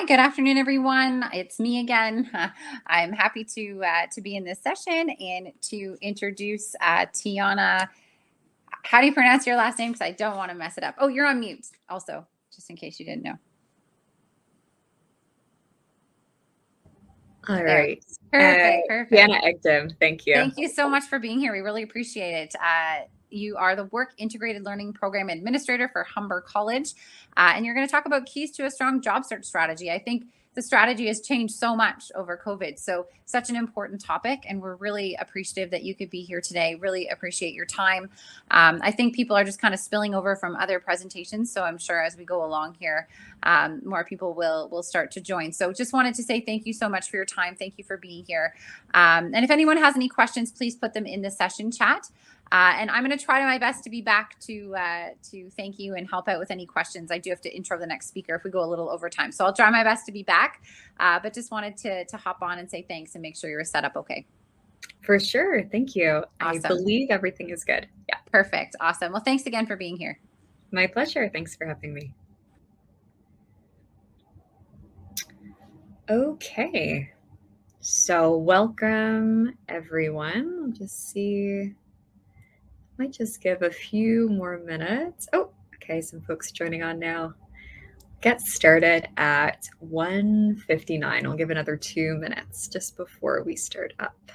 Hi, good afternoon, everyone. It's me again. I'm happy to be in this session and to introduce Tiana. How do you pronounce your last name? Because I don't want to mess it up. Oh, you're on mute. Also, just in case you didn't know. All There. right. Perfect. Tiana Eghdam, thank you. Thank you so much for being here. We really appreciate it. You are the Work Integrated Learning Program Administrator for Humber College, and you're going to talk about keys to a strong job search strategy. I think the strategy has changed so much over COVID, so such an important topic, and we're really appreciative that you could be here today. Really appreciate your time. I think people are just kind of spilling over from other presentations, so I'm sure as we go along here, more people will start to join. So just wanted to say thank you so much for your time. Thank you for being here. And if anyone has any questions, please put them in the session chat. And I'm going to try my best to be back to thank you and help out with any questions. I do have to intro the next speaker if we go a little over time. So I'll try my best to be back, but just wanted to hop on and say thanks and make sure you're set up okay. For sure. Thank you. Awesome. I believe everything is good. Yeah. Perfect. Awesome. Well, thanks again for being here. My pleasure. Thanks for having me. Okay. So welcome, everyone. I'll just see. Might just give a few more minutes. Oh, okay. Some folks joining on now. Get started at 1:59. I'll give another 2 minutes just before we start up.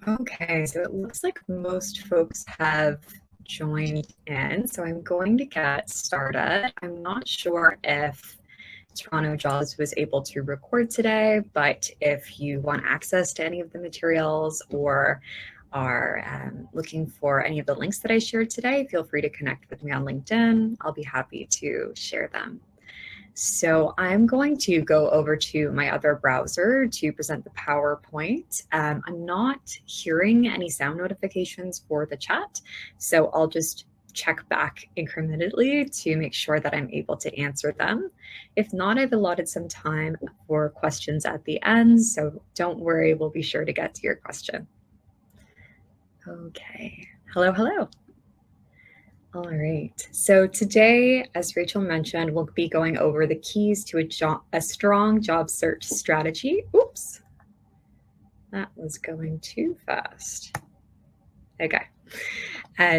Okay, so it looks like most folks have joined in, so I'm going to get started. I'm not sure if Toronto Jobs was able to record today, but if you want access to any of the materials or are looking for any of the links that I shared today, feel free to connect with me on LinkedIn. I'll be happy to share them. So I'm going to go over to my other browser to present the PowerPoint. I'm not hearing any sound notifications for the chat, so I'll just check back incrementally to make sure that I'm able to answer them. If not, I've allotted some time for questions at the end, so don't worry, we'll be sure to get to your question. Okay, hello. All right, so today, as Rachel mentioned, we'll be going over the keys to a strong job search strategy. Oops, that was going too fast. Okay,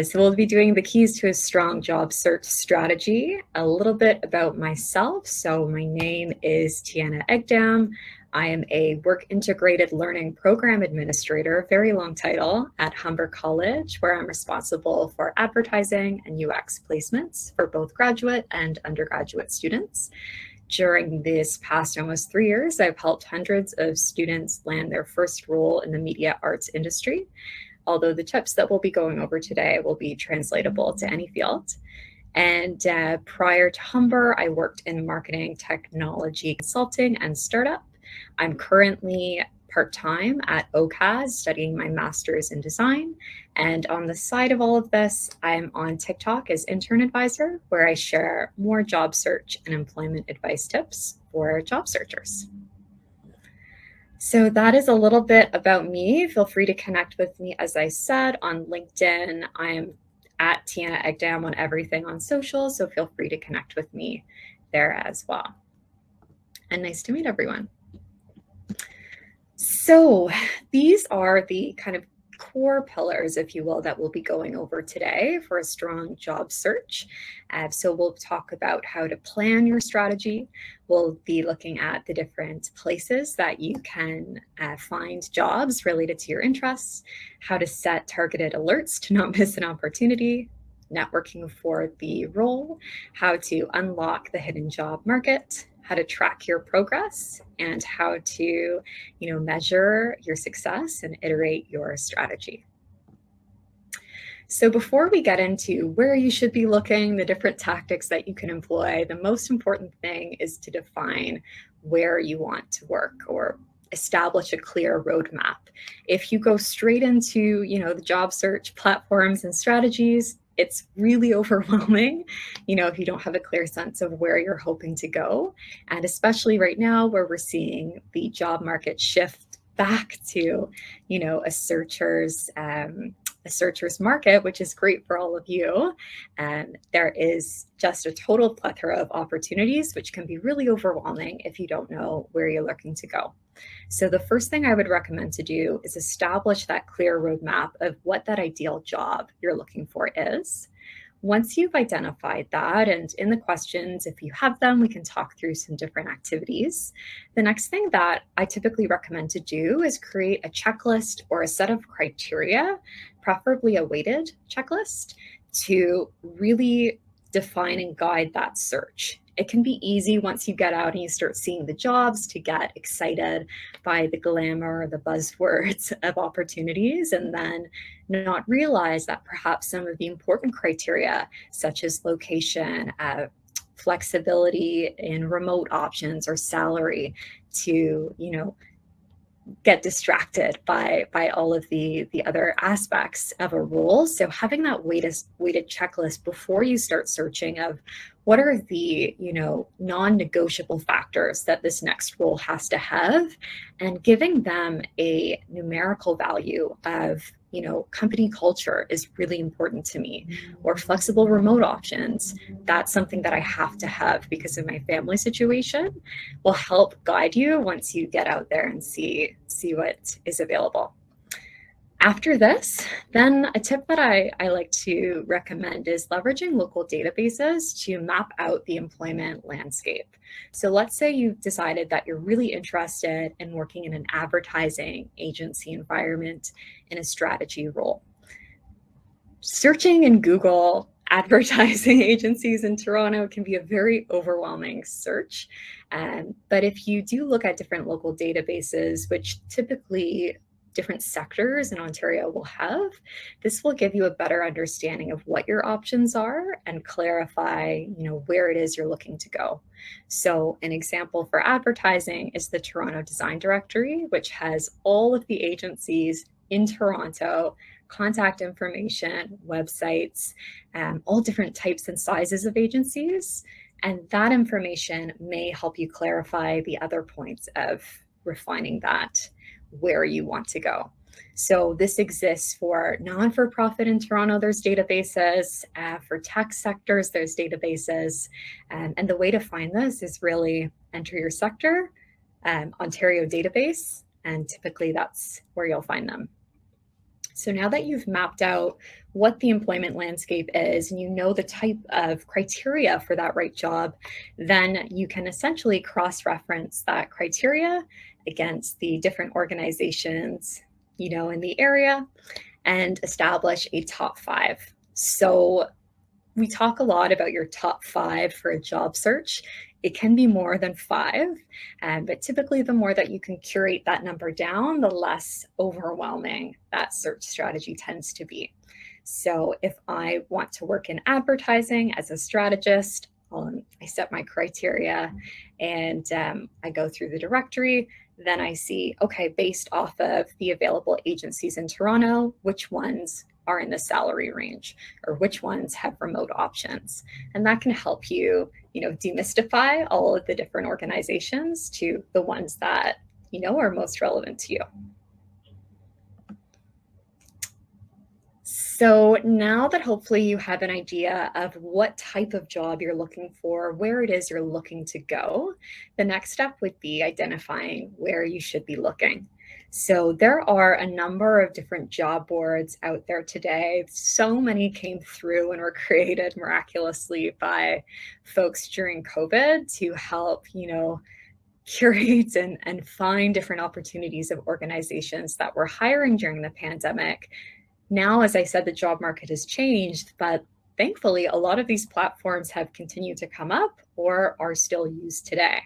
so we'll be doing the keys to a strong job search strategy, a little bit about myself. So my name is Tiana Eghdam. I am a Work Integrated Learning Program Administrator, very long title, at Humber College, where I'm responsible for advertising and UX placements for both graduate and undergraduate students. During this past almost 3 years, I've helped hundreds of students land their first role in the media arts industry, although the tips that we'll be going over today will be translatable to any field. And prior to Humber, I worked in marketing, technology, consulting, and startup. I'm currently part-time at OCAS studying my master's in design. And on the side of all of this, I'm on TikTok as Intern Advisor, where I share more job search and employment advice tips for job searchers. So that is a little bit about me. Feel free to connect with me, as I said, on LinkedIn. I'm at Tiana Eghdam on everything on social, so feel free to connect with me there as well. And nice to meet everyone. So these are the kind of core pillars, if you will, that we'll be going over today for a strong job search. So we'll talk about how to plan your strategy. We'll be looking at the different places that you can find jobs related to your interests, how to set targeted alerts to not miss an opportunity, networking for the role, how to unlock the hidden job market, how to track your progress, and how to measure your success and iterate your strategy. So before we get into where you should be looking, the different tactics that you can employ, the most important thing is to define where you want to work or establish a clear roadmap. If you go straight into, the job search platforms and strategies, it's really overwhelming, if you don't have a clear sense of where you're hoping to go. And especially right now where we're seeing the job market shift back to, a searcher's market, which is great for all of you. And there is just a total plethora of opportunities, which can be really overwhelming if you don't know where you're looking to go. So the first thing I would recommend to do is establish that clear roadmap of what that ideal job you're looking for is. Once you've identified that, and in the questions, if you have them, we can talk through some different activities. The next thing that I typically recommend to do is create a checklist or a set of criteria, preferably a weighted checklist, to really define and guide that search. It can be easy once you get out and you start seeing the jobs to get excited by the glamour, the buzzwords of opportunities, and then not realize that perhaps some of the important criteria, such as location, flexibility in remote options or salary, to get distracted by all of the other aspects of a role. So having that weighted checklist before you start searching of what are the non-negotiable factors that this next role has to have, and giving them a numerical value of company culture is really important to me, or flexible remote options. That's something that I have to have because of my family situation, will help guide you once you get out there and see what is available. After this, then a tip that I like to recommend is leveraging local databases to map out the employment landscape. So let's say you've decided that you're really interested in working in an advertising agency environment in a strategy role. Searching in Google advertising agencies in Toronto can be a very overwhelming search. But if you do look at different local databases, which typically different sectors in Ontario will have, this will give you a better understanding of what your options are and clarify, where it is you're looking to go. So an example for advertising is the Toronto Design Directory, which has all of the agencies in Toronto, contact information, websites, all different types and sizes of agencies. And that information may help you clarify the other points of refining that where you want to go. So this exists for non-for-profit in Toronto, there's databases. For tech sectors, there's databases. And the way to find this is really enter your sector, Ontario database, and typically that's where you'll find them. So now that you've mapped out what the employment landscape is and you know the type of criteria for that right job, then you can essentially cross-reference that criteria against the different organizations, in the area, and establish a top 5. So we talk a lot about your top 5 for a job search. It can be more than 5, but typically the more that you can curate that number down, the less overwhelming that search strategy tends to be. So if I want to work in advertising as a strategist, I set my criteria and I go through the directory. Then I see, okay, based off of the available agencies in Toronto, which ones are in the salary range or which ones have remote options. And that can help you, demystify all of the different organizations to the ones that, are most relevant to you. So now that hopefully you have an idea of what type of job you're looking for, where it is you're looking to go, the next step would be identifying where you should be looking. So there are a number of different job boards out there today. So many came through and were created miraculously by folks during COVID to help, curate and find different opportunities of organizations that were hiring during the pandemic. Now, as I said, the job market has changed, but thankfully, a lot of these platforms have continued to come up or are still used today.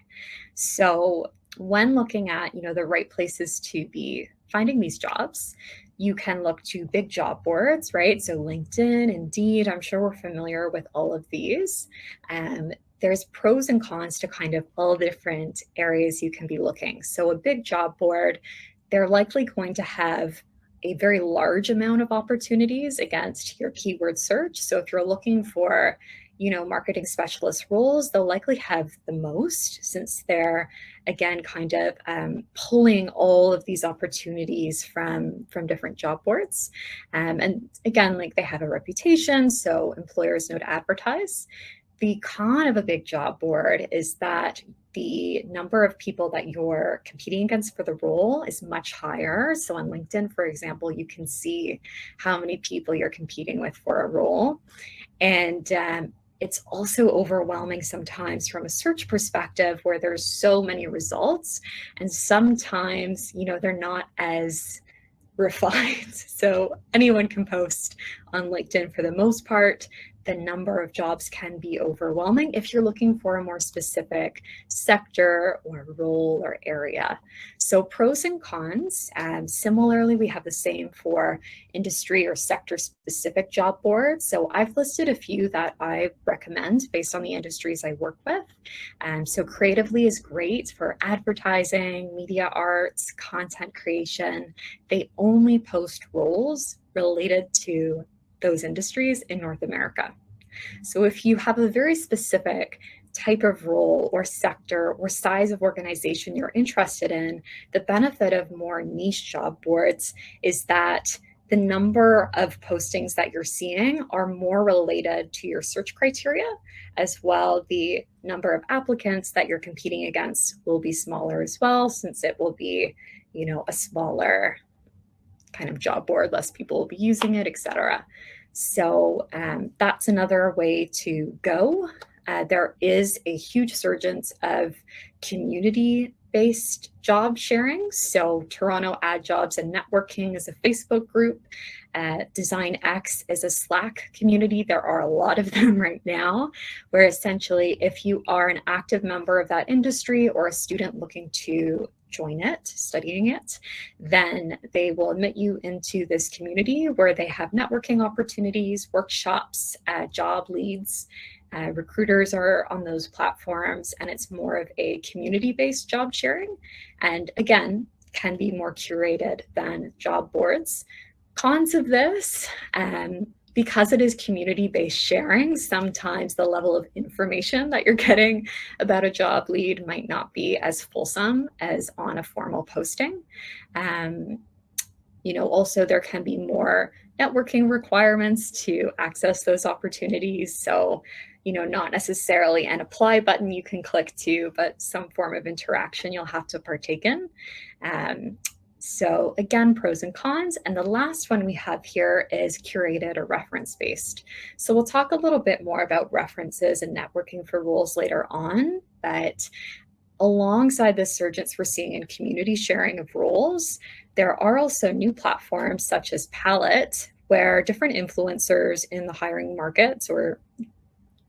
So when looking at, the right places to be finding these jobs, you can look to big job boards, right? So LinkedIn, Indeed, I'm sure we're familiar with all of these. There's pros and cons to kind of all the different areas you can be looking. So a big job board, they're likely going to have a very large amount of opportunities against your keyword search. So if you're looking for, marketing specialist roles, they'll likely have the most, since they're, again, kind of pulling all of these opportunities from different job boards. And again, like, they have a reputation, so employers know to advertise. The con of a big job board is that the number of people that you're competing against for the role is much higher. So on LinkedIn, for example, you can see how many people you're competing with for a role. And it's also overwhelming sometimes from a search perspective, where there's so many results, and sometimes, they're not as refined. So anyone can post on LinkedIn for the most part. The number of jobs can be overwhelming if you're looking for a more specific sector or role or area. So pros and cons. Similarly, we have the same for industry or sector specific job boards. So I've listed a few that I recommend based on the industries I work with. So Creatively is great for advertising, media arts, content creation. They only post roles related to those industries in North America. So if you have a very specific type of role or sector or size of organization you're interested in, the benefit of more niche job boards is that the number of postings that you're seeing are more related to your search criteria. As well, the number of applicants that you're competing against will be smaller as well, since it will be, a smaller kind of job board, less people will be using it, etc. So that's another way to go. There is a huge surgence of community-based job sharing. So Toronto Ad Jobs and Networking is a Facebook group. Design X is a Slack community. There are a lot of them right now, where essentially, if you are an active member of that industry or a student looking to join it, studying it, then they will admit you into this community where they have networking opportunities, workshops, job leads. Recruiters are on those platforms, and it's more of a community-based job sharing, and again, can be more curated than job boards. Cons of this, because it is community-based sharing, sometimes the level of information that you're getting about a job lead might not be as fulsome as on a formal posting. Also, there can be more networking requirements to access those opportunities. So, not necessarily an apply button you can click to, but some form of interaction you'll have to partake in. So again, pros and cons. And the last one we have here is curated or reference-based. So we'll talk a little bit more about references and networking for roles later on, but alongside the surgence we're seeing in community sharing of roles, there are also new platforms such as Palette, where different influencers in the hiring markets or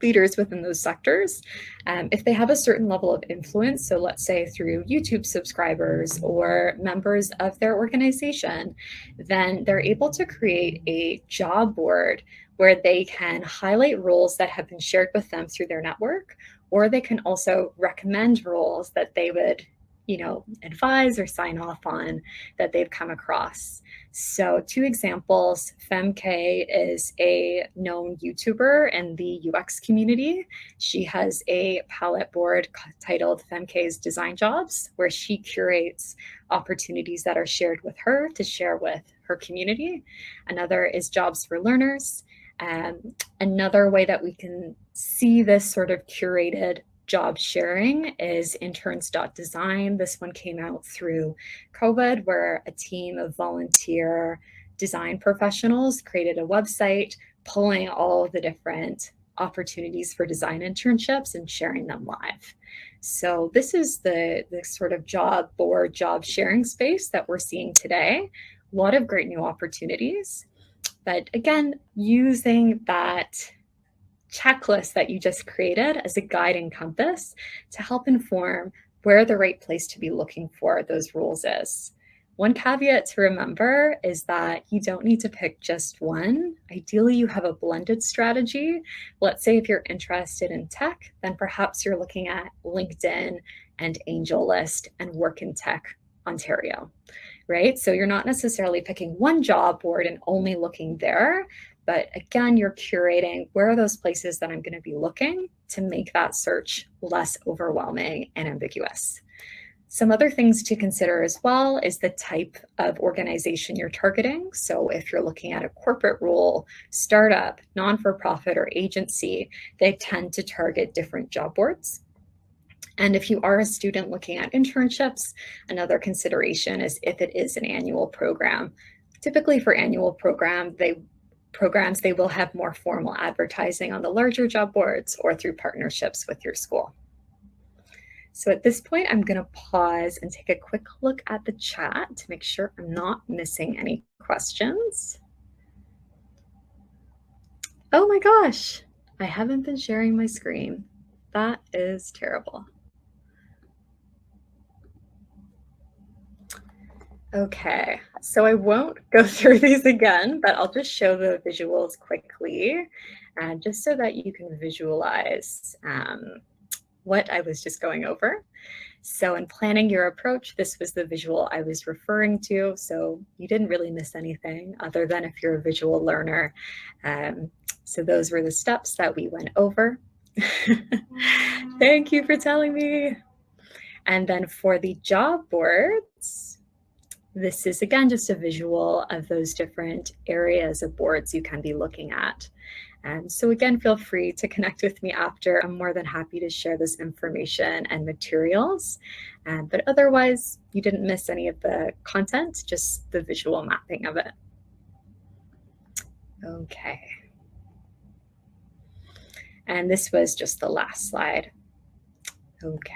leaders within those sectors, if they have a certain level of influence, so let's say through YouTube subscribers or members of their organization, then they're able to create a job board where they can highlight roles that have been shared with them through their network, or they can also recommend roles that they would advise or sign off on that they've come across. So 2 examples, Femke is a known YouTuber in the UX community. She has a palette board titled Femke's Design Jobs, where she curates opportunities that are shared with her to share with her community. Another is Jobs for Learners. Another way that we can see this sort of curated Job Sharing is interns.design. This one came out through COVID, where a team of volunteer design professionals created a website pulling all of the different opportunities for design internships and sharing them live. So this is the sort of job board, job sharing space that we're seeing today. A lot of great new opportunities. But again, using that checklist that you just created as a guide and compass to help inform where the right place to be looking for those roles is. One caveat to remember is that you don't need to pick just one. Ideally, you have a blended strategy. Let's say if you're interested in tech, then perhaps you're looking at LinkedIn and AngelList and Work in Tech Ontario, right? So you're not necessarily picking one job board and only looking there, but again, you're curating where are those places that I'm going to be looking to make that search less overwhelming and ambiguous. Some other things to consider as well is the type of organization you're targeting. So if you're looking at a corporate role, startup, non-for-profit, or agency, they tend to target different job boards. And if you are a student looking at internships, another consideration is if it is an annual program. Typically for annual programs, they will have more formal advertising on the larger job boards or through partnerships with your school. So at this point, I'm going to pause and take a quick look at the chat to make sure I'm not missing any questions. Oh my gosh, I haven't been sharing my screen. That is terrible. Okay, so I won't go through these again, but I'll just show the visuals quickly, just so that you can visualize what I was just going over. So in planning your approach, this was the visual I was referring to. So you didn't really miss anything other than if you're a visual learner. So those were the steps that we went over. Thank you for telling me. And then for the job boards, this is again just a visual of those different areas of boards you can be looking at. So again, feel free to connect with me after. I'm more than happy to share this information and materials. But otherwise, you didn't miss any of the content, just the visual mapping of it. Okay. And this was just the last slide. Okay.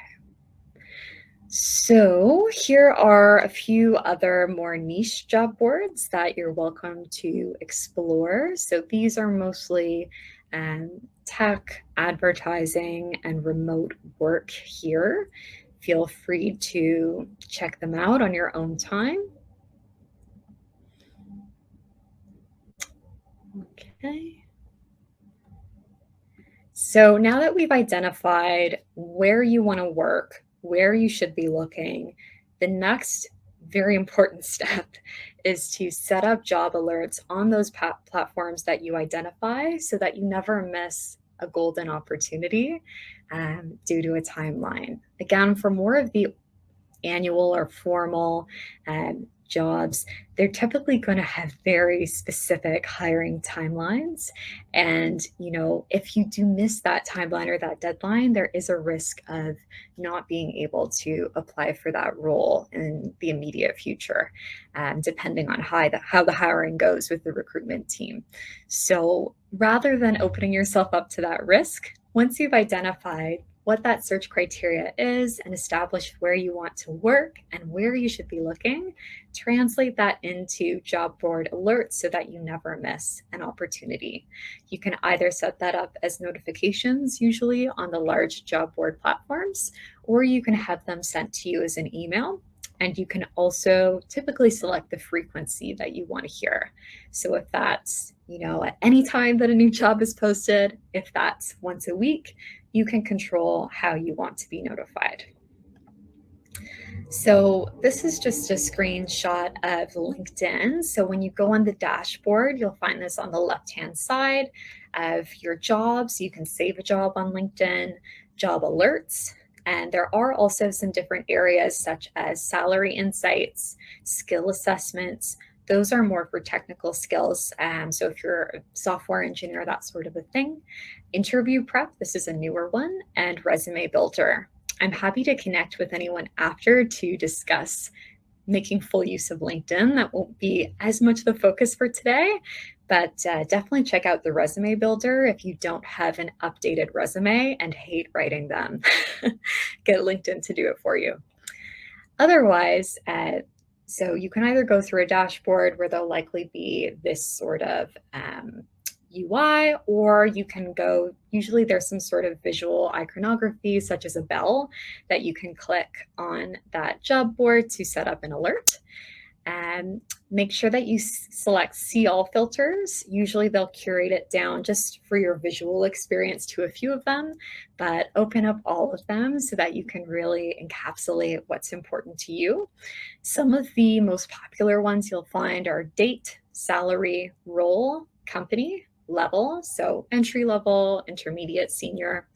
So here are a few other more niche job boards that you're welcome to explore. So these are mostly tech, advertising, and remote work here. Feel free to check them out on your own time. Okay. So now that we've identified where you want to work, where you should be looking, the next very important step is to set up job alerts on those platforms that you identify so that you never miss a golden opportunity due to a timeline. Again, for more of the annual or formal jobs, they're typically going to have very specific hiring timelines. And, if you do miss that timeline or that deadline, there is a risk of not being able to apply for that role in the immediate future, depending on how the hiring goes with the recruitment team. So rather than opening yourself up to that risk, once you've identified what that search criteria is and establish where you want to work and where you should be looking, translate that into job board alerts so that you never miss an opportunity. You can either set that up as notifications, usually on the large job board platforms, or you can have them sent to you as an email. And you can also typically select the frequency that you want to hear. So if that's, at any time that a new job is posted, if that's once a week, you can control how you want to be notified. So this is just a screenshot of LinkedIn. So when you go on the dashboard, you'll find this on the left-hand side of your jobs. You can save a job on LinkedIn, job alerts, and there are also some different areas such as salary insights, skill assessments, Those are more for technical skills. So if you're a software engineer, that sort of a thing. Interview prep, this is a newer one, and resume builder. I'm happy to connect with anyone after to discuss making full use of LinkedIn. That won't be as much the focus for today, but definitely check out the resume builder if you don't have an updated resume and hate writing them. Get LinkedIn to do it for you. Otherwise, so you can either go through a dashboard where there'll likely be this sort of UI, or you can go, usually there's some sort of visual iconography, such as a bell, that you can click on that job board to set up an alert. And make sure that you select see all filters. Usually they'll curate it down just for your visual experience to a few of them, but open up all of them so that you can really encapsulate what's important to you. Some of the most popular ones you'll find are date, salary, role, company, level, so entry level, intermediate, senior,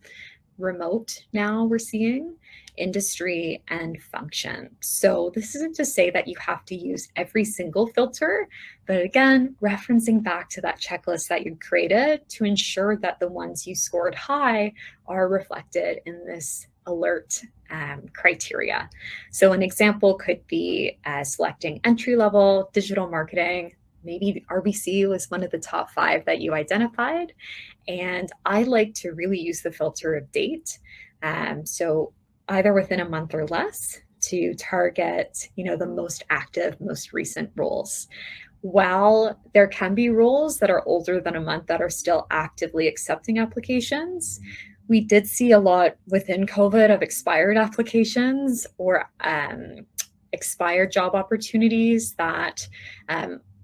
remote now we're seeing, industry, and function. So this isn't to say that you have to use every single filter, but again, referencing back to that checklist that you created to ensure that the ones you scored high are reflected in this alert criteria. So an example could be selecting entry level, digital marketing. Maybe RBC was one of the top 5 that you identified. And I like to really use the filter of date. So either within a month or less to target, the most active, most recent roles. While there can be roles that are older than a month that are still actively accepting applications, we did see a lot within COVID of expired applications or expired job opportunities that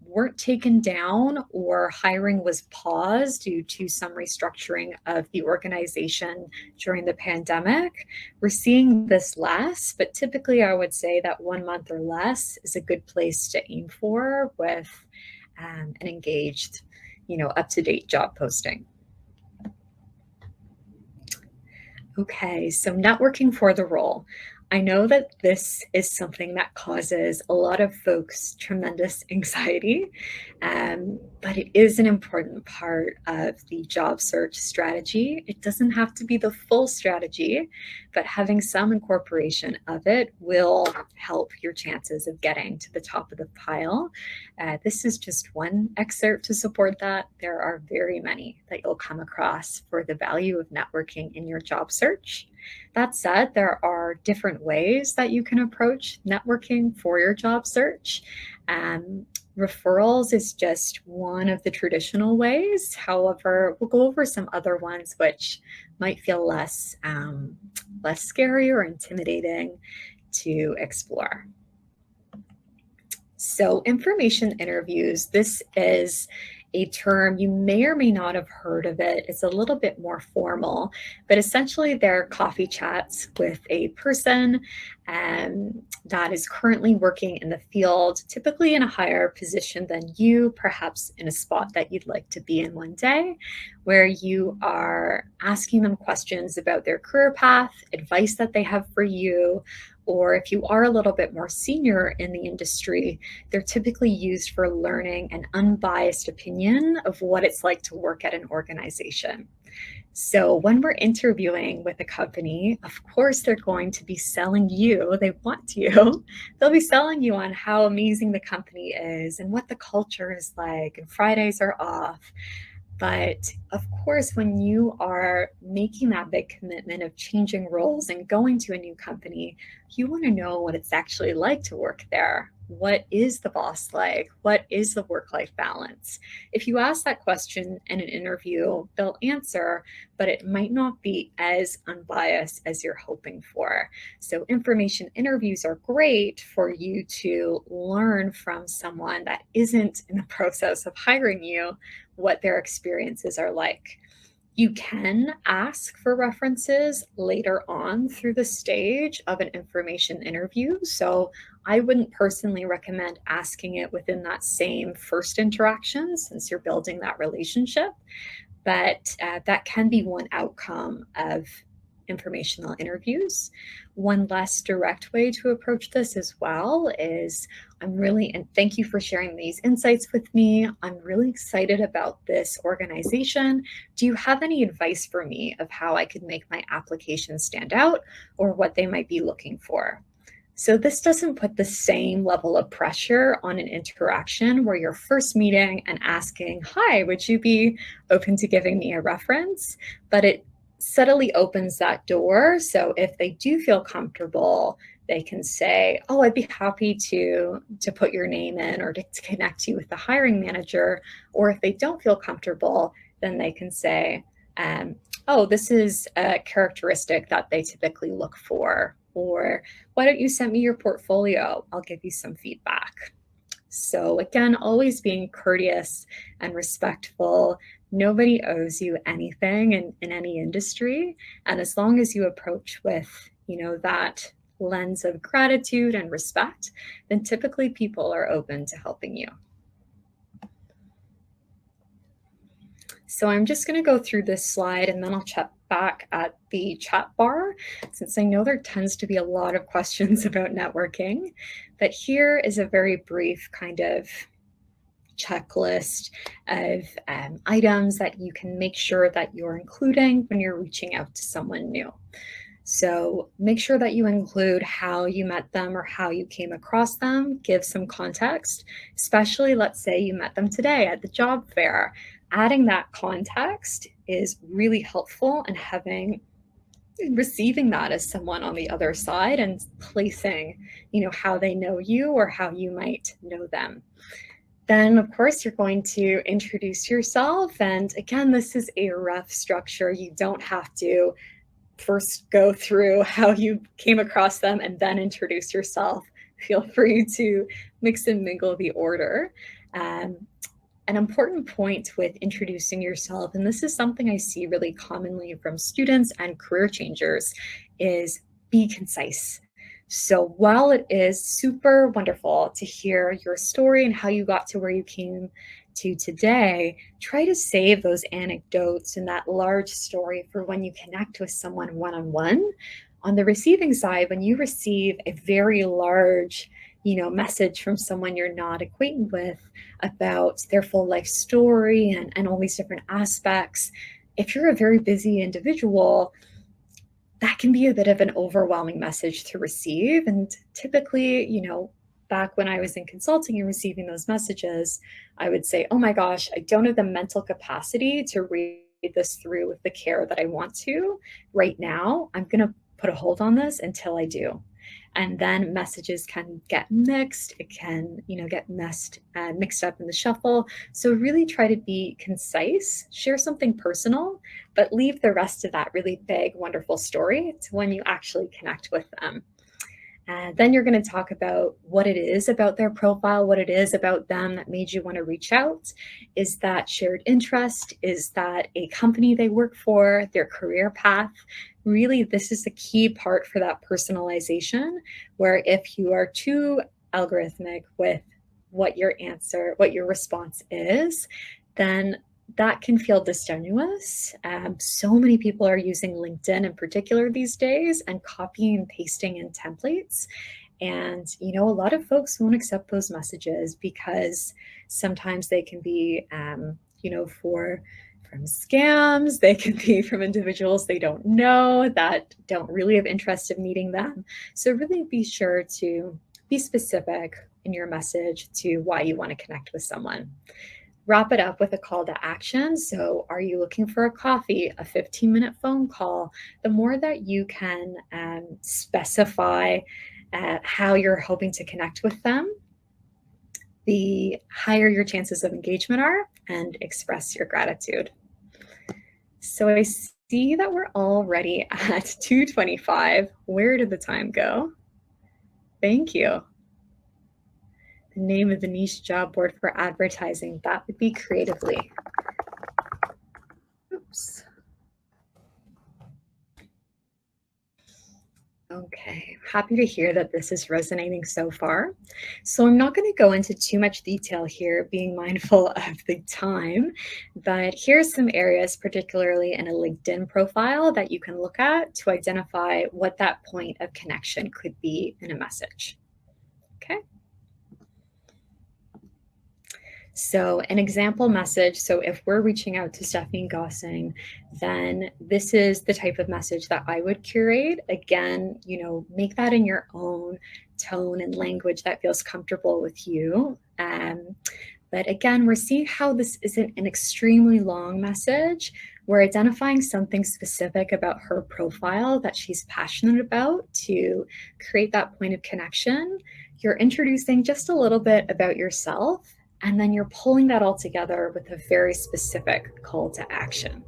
weren't taken down, or hiring was paused due to some restructuring of the organization during the pandemic. We're seeing this less, but typically I would say that 1 month or less is a good place to aim for with an engaged, up-to-date job posting. Okay, so networking for the role. I know that this is something that causes a lot of folks tremendous anxiety, but it is an important part of the job search strategy. It doesn't have to be the full strategy, but having some incorporation of it will help your chances of getting to the top of the pile. This is just one excerpt to support that. There are very many that you'll come across for the value of networking in your job search. That said, there are different ways that you can approach networking for your job search. Referrals is just one of the traditional ways. However, we'll go over some other ones which might feel less scary or intimidating to explore. So information interviews, this is a term, you may or may not have heard of it. It's a little bit more formal, but essentially they're coffee chats with a person that is currently working in the field, typically in a higher position than you, perhaps in a spot that you'd like to be in one day, where you are asking them questions about their career path, advice that they have for you, or if you are a little bit more senior in the industry, they're typically used for learning an unbiased opinion of what it's like to work at an organization. So when we're interviewing with a company, of course, they're going to be selling you, they want to, they'll be selling you on how amazing the company is and what the culture is like, and Fridays are off. But of course, when you are making that big commitment of changing roles and going to a new company, you want to know what it's actually like to work there. What is the boss like? What is the work-life balance? If you ask that question in an interview, they'll answer, but it might not be as unbiased as you're hoping for. So information interviews are great for you to learn from someone that isn't in the process of hiring you what their experiences are like. You can ask for references later on through the stage of an information interview. So I wouldn't personally recommend asking it within that same first interaction since you're building that relationship. But that can be one outcome of informational interviews. One less direct way to approach this as well is and thank you for sharing these insights with me. I'm really excited about this organization. Do you have any advice for me of how I could make my application stand out or what they might be looking for? So this doesn't put the same level of pressure on an interaction where you're first meeting and asking, hi, would you be open to giving me a reference? But it subtly opens that door. So if they do feel comfortable, they can say, oh, I'd be happy to put your name in or to connect you with the hiring manager. Or if they don't feel comfortable, then they can say, oh, this is a characteristic that they typically look for. Or why don't you send me your portfolio? I'll give you some feedback. So again, always being courteous and respectful. Nobody owes you anything in any industry. And as long as you approach with, that lens of gratitude and respect, then typically people are open to helping you. So I'm just going to go through this slide and then I'll check back at the chat bar, since I know there tends to be a lot of questions about networking. But here is a very brief kind of checklist of items that you can make sure that you're including when you're reaching out to someone new. So make sure that you include how you met them or how you came across them. Give some context, especially let's say you met them today at the job fair. Adding that context is really helpful, and receiving that as someone on the other side and placing, how they know you or how you might know them. Then, of course, you're going to introduce yourself. And again, this is a rough structure. You don't have to first go through how you came across them and then introduce yourself. Feel free to mix and mingle the order. An important point with introducing yourself, and this is something I see really commonly from students and career changers, is be concise. So while it is super wonderful to hear your story and how you got to where you came to today, try to save those anecdotes and that large story for when you connect with someone one-on-one. On the receiving side, when you receive a very large message from someone you're not acquainted with about their full life story and all these different aspects, if you're a very busy individual, that can be a bit of an overwhelming message to receive. And typically, back when I was in consulting and receiving those messages, I would say, oh my gosh, I don't have the mental capacity to read this through with the care that I want to right now. I'm going to put a hold on this until I do. And then messages can get mixed. It can, get mixed up in the shuffle. So really try to be concise, share something personal, but leave the rest of that really big, wonderful story to when you actually connect with them. Then you're going to talk about what it is about their profile, what it is about them that made you want to reach out. Is that shared interest? Is that a company they work for, their career path? Really, this is the key part for that personalization, where if you are too algorithmic with what your response is, then that can feel disingenuous. So many people are using LinkedIn in particular these days and copying and pasting in templates. And, a lot of folks won't accept those messages because sometimes they can be, from scams, they can be from individuals they don't know that don't really have interest in meeting them. So really be sure to be specific in your message to why you want to connect with someone. Wrap it up with a call to action. So are you looking for a coffee, a 15-minute phone call? The more that you can specify how you're hoping to connect with them, the higher your chances of engagement are, and express your gratitude. So I see that we're already at 2:25. Where did the time go? Thank you. The name of the niche job board for advertising, that would be Creatively. Oops. Okay, happy to hear that this is resonating so far. So I'm not going to go into too much detail here, being mindful of the time, but here's some areas, particularly in a LinkedIn profile, that you can look at to identify what that point of connection could be in a message. Okay. So an example message, so if we're reaching out to Stephanie Gossing, then this is the type of message that I would curate. Again, make that in your own tone and language that feels comfortable with you. But again, we're seeing how this isn't an extremely long message. We're identifying something specific about her profile that she's passionate about to create that point of connection. You're introducing just a little bit about yourself, and then you're pulling that all together with a very specific call to action.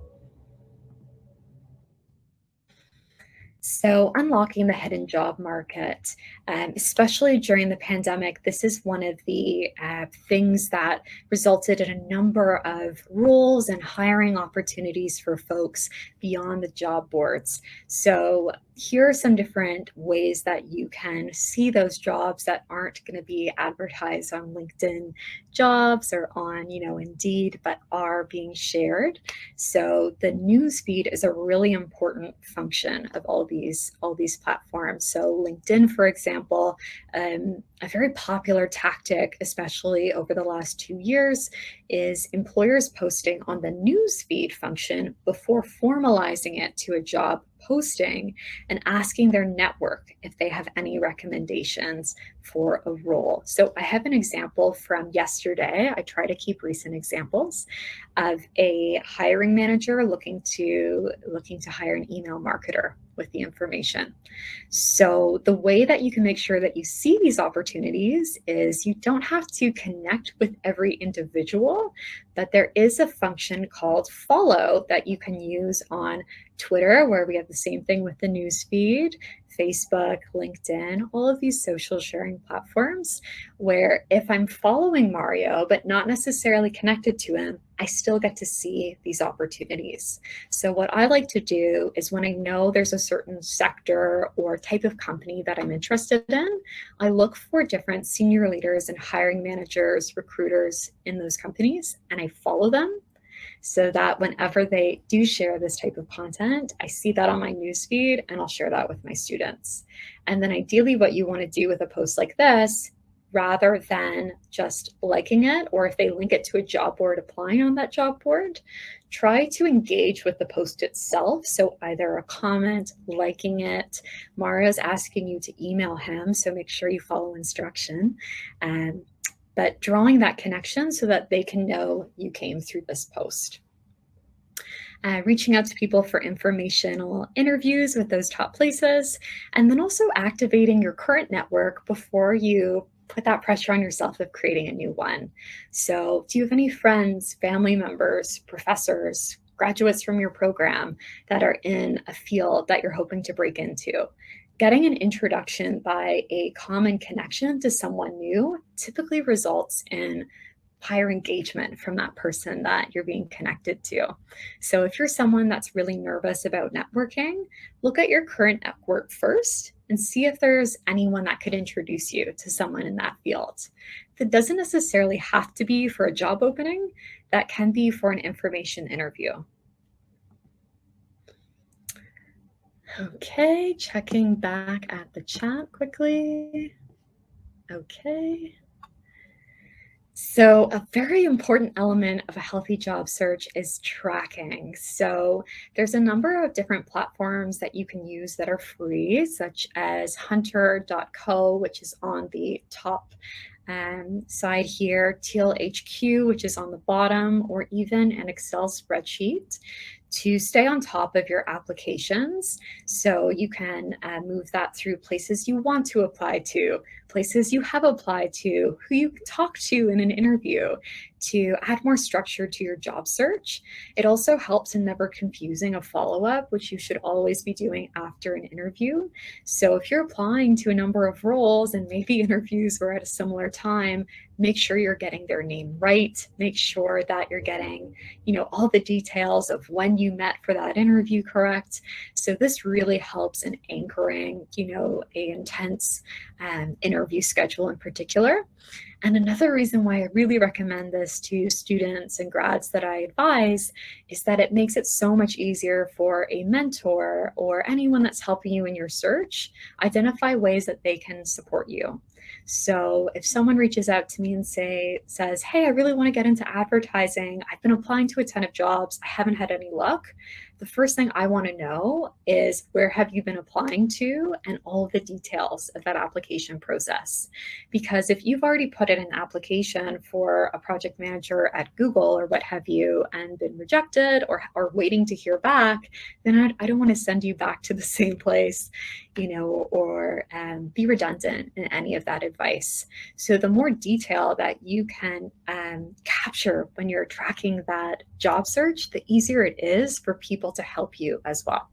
So, unlocking the hidden job market, especially during the pandemic, this is one of the things that resulted in a number of roles and hiring opportunities for folks beyond the job boards. So, here are some different ways that you can see those jobs that aren't going to be advertised on LinkedIn jobs or on, Indeed, but are being shared. So the news feed is a really important function of all these platforms. So LinkedIn, for example, a very popular tactic, especially over the last 2 years, is employers posting on the news feed function before formalizing it to a job posting and asking their network if they have any recommendations for a role. So I have an example from yesterday. I try to keep recent examples of a hiring manager looking to hire an email marketer with the information. So the way that you can make sure that you see these opportunities is you don't have to connect with every individual, but there is a function called follow that you can use on Twitter, where we have the same thing with the news feed, Facebook, LinkedIn, all of these social sharing platforms, where if I'm following Mario, but not necessarily connected to him, I still get to see these opportunities. So what I like to do is when I know there's a certain sector or type of company that I'm interested in, I look for different senior leaders and hiring managers, recruiters in those companies, and I follow them so that whenever they do share this type of content, I see that on my newsfeed and I'll share that with my students. And then ideally what you want to do with a post like this, rather than just liking it, or if they link it to a job board, applying on that job board, try to engage with the post itself. So either a comment, liking it, Mario's asking you to email him, so make sure you follow instruction. But drawing that connection so that they can know you came through this post. Reaching out to people for informational interviews with those top places, and then also activating your current network before you put that pressure on yourself of creating a new one. So do you have any friends, family members, professors, graduates from your program that are in a field that you're hoping to break into? Getting an introduction by a common connection to someone new typically results in higher engagement from that person that you're being connected to. So if you're someone that's really nervous about networking, look at your current network first and see if there's anyone that could introduce you to someone in that field. That doesn't necessarily have to be for a job opening, that can be for an information interview. Okay, checking back at the chat quickly. Okay. So a very important element of a healthy job search is tracking. So there's a number of different platforms that you can use that are free, such as hunter.co, which is on the top side here, Teal HQ, which is on the bottom, or even an Excel spreadsheet to stay on top of your applications. So you can move that through places you want to apply to, places you have applied to, who you talked to in an interview, to add more structure to your job search. It also helps in never confusing a follow-up, which you should always be doing after an interview. So if you're applying to a number of roles and maybe interviews were at a similar time, make sure you're getting their name right. Make sure that you're getting, all the details of when you met for that interview correct. So this really helps in anchoring, a intense interview schedule in particular. And another reason why I really recommend this to students and grads that I advise is that it makes it so much easier for a mentor or anyone that's helping you in your search identify ways that they can support you. So if someone reaches out to me and says, hey, I really want to get into advertising. I've been applying to a ton of jobs. I haven't had any luck. The first thing I want to know is, where have you been applying to, and all of the details of that application process. Because if you've already put in an application for a project manager at Google or what have you and been rejected or are waiting to hear back, then I don't want to send you back to the same place, or be redundant in any of that advice. So the more detail that you can capture when you're tracking that job search, the easier it is for people to help you as well.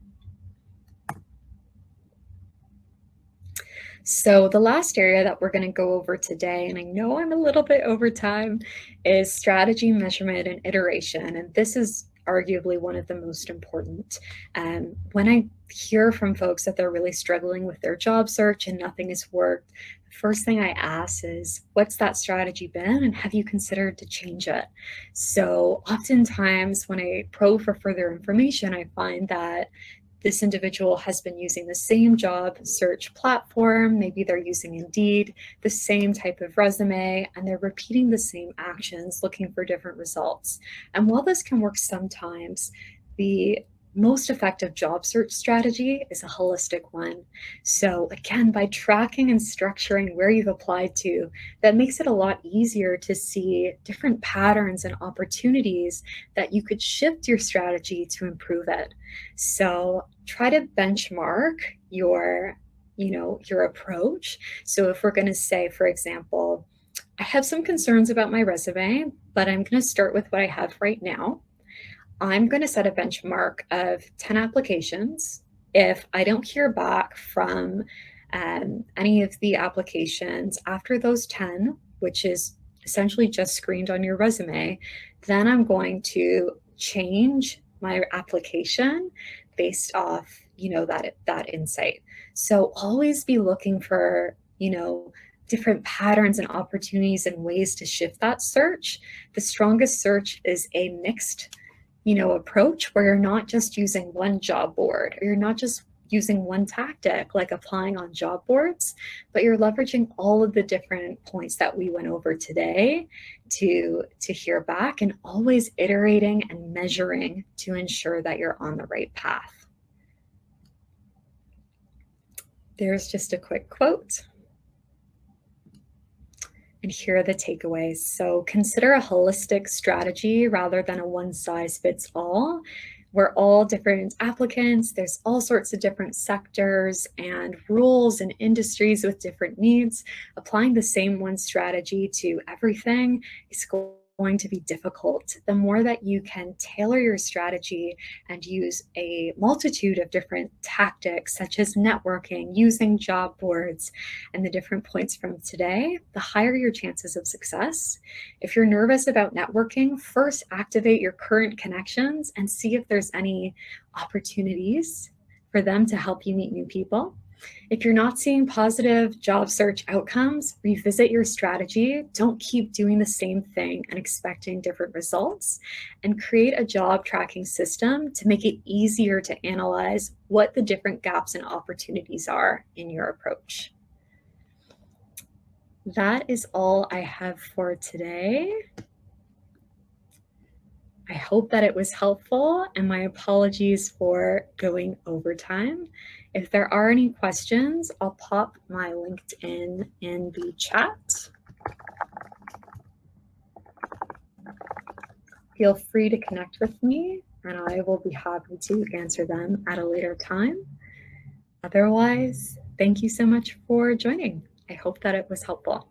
So the last area that we're going to go over today, and I know I'm a little bit over time, is strategy, measurement, and iteration. And this is arguably one of the most important. When I hear from folks that they're really struggling with their job search and nothing has worked, the first thing I ask is, what's that strategy been, and have you considered to change it? So oftentimes when I probe for further information, I find that this individual has been using the same job search platform. Maybe they're using Indeed, the same type of resume, and they're repeating the same actions, looking for different results. And while this can work sometimes, the most effective job search strategy is a holistic one. So again, by tracking and structuring where you've applied to, that makes it a lot easier to see different patterns and opportunities that you could shift your strategy to improve it. So try to benchmark your approach. So if we're going to say, for example, I have some concerns about my resume, but I'm going to start with what I have right now. I'm going to set a benchmark of 10 applications. If I don't hear back from any of the applications after those 10, which is essentially just screened on your resume, then I'm going to change my application based off, that insight. So always be looking for, different patterns and opportunities and ways to shift that search. The strongest search is a mixed approach where you're not just using one job board, or you're not just using one tactic like applying on job boards, but you're leveraging all of the different points that we went over today to hear back, and always iterating and measuring to ensure that you're on the right path. There's just a quick quote. And here are the takeaways. So consider a holistic strategy rather than a one-size-fits-all. We're all different applicants. There's all sorts of different sectors and roles and industries with different needs. Applying the same one strategy to everything is going to be difficult. The more that you can tailor your strategy and use a multitude of different tactics, such as networking, using job boards, and the different points from today, the higher your chances of success. If you're nervous about networking, first activate your current connections and see if there's any opportunities for them to help you meet new people. If you're not seeing positive job search outcomes, revisit your strategy. Don't keep doing the same thing and expecting different results, and create a job tracking system to make it easier to analyze what the different gaps and opportunities are in your approach. That is all I have for today. I hope that it was helpful, and my apologies for going over time. If there are any questions, I'll pop my LinkedIn in the chat. Feel free to connect with me, and I will be happy to answer them at a later time. Otherwise, thank you so much for joining. I hope that it was helpful.